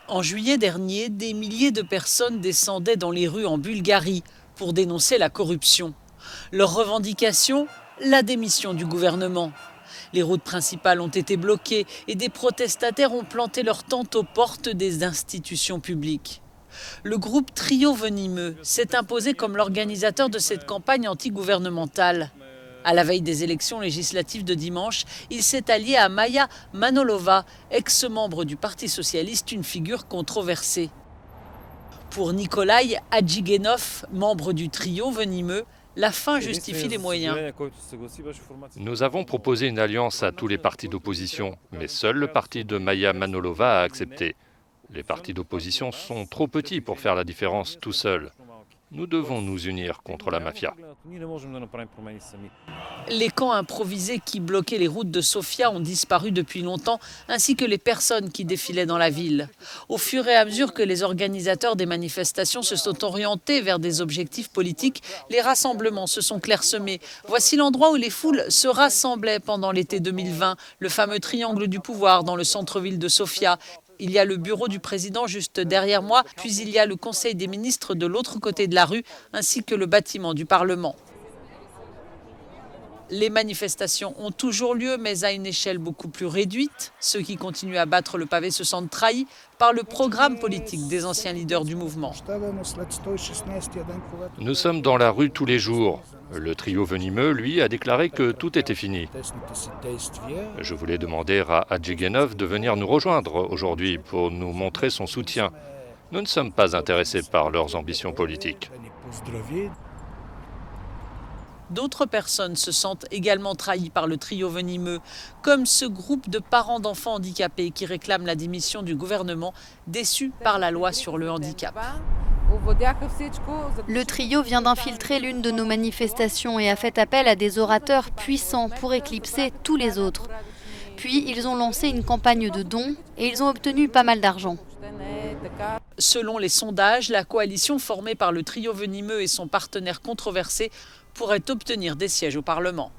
En juillet dernier, des milliers de personnes descendaient dans les rues en Bulgarie pour dénoncer la corruption. Leur revendication, la démission du gouvernement. Les routes principales ont été bloquées et des protestataires ont planté leurs tentes aux portes des institutions publiques. Le groupe Trio Venimeux s'est imposé comme l'organisateur de cette campagne anti-gouvernementale. À la veille des élections législatives de dimanche, il s'est allié à Maya Manolova, ex-membre du Parti socialiste, une figure controversée. Pour Nikolai Hadjigenov, membre du Trio Venimeux, la fin justifie les moyens. Nous avons proposé une alliance à tous les partis d'opposition, mais seul le parti de Maya Manolova a accepté. Les partis d'opposition sont trop petits pour faire la différence tout seuls. Nous devons nous unir contre la mafia. Les camps improvisés qui bloquaient les routes de Sofia ont disparu depuis longtemps, ainsi que les personnes qui défilaient dans la ville. Au fur et à mesure que les organisateurs des manifestations se sont orientés vers des objectifs politiques, les rassemblements se sont clairsemés. Voici l'endroit où les foules se rassemblaient pendant l'été 2020, le fameux triangle du pouvoir dans le centre-ville de Sofia. Il y a le bureau du président juste derrière moi, puis il y a le conseil des ministres de l'autre côté de la rue, ainsi que le bâtiment du Parlement. Les manifestations ont toujours lieu, mais à une échelle beaucoup plus réduite. Ceux qui continuent à battre le pavé se sentent trahis par le programme politique des anciens leaders du mouvement. Nous sommes dans la rue tous les jours. Le trio venimeux, lui, a déclaré que tout était fini. Je voulais demander à Hadjigenov de venir nous rejoindre aujourd'hui pour nous montrer son soutien. Nous ne sommes pas intéressés par leurs ambitions politiques. D'autres personnes se sentent également trahies par le trio venimeux, comme ce groupe de parents d'enfants handicapés qui réclament la démission du gouvernement, déçus par la loi sur le handicap. Le trio vient d'infiltrer l'une de nos manifestations et a fait appel à des orateurs puissants pour éclipser tous les autres. Puis ils ont lancé une campagne de dons et ils ont obtenu pas mal d'argent. Selon les sondages, la coalition formée par le trio venimeux et son partenaire controversé pourrait obtenir des sièges au Parlement.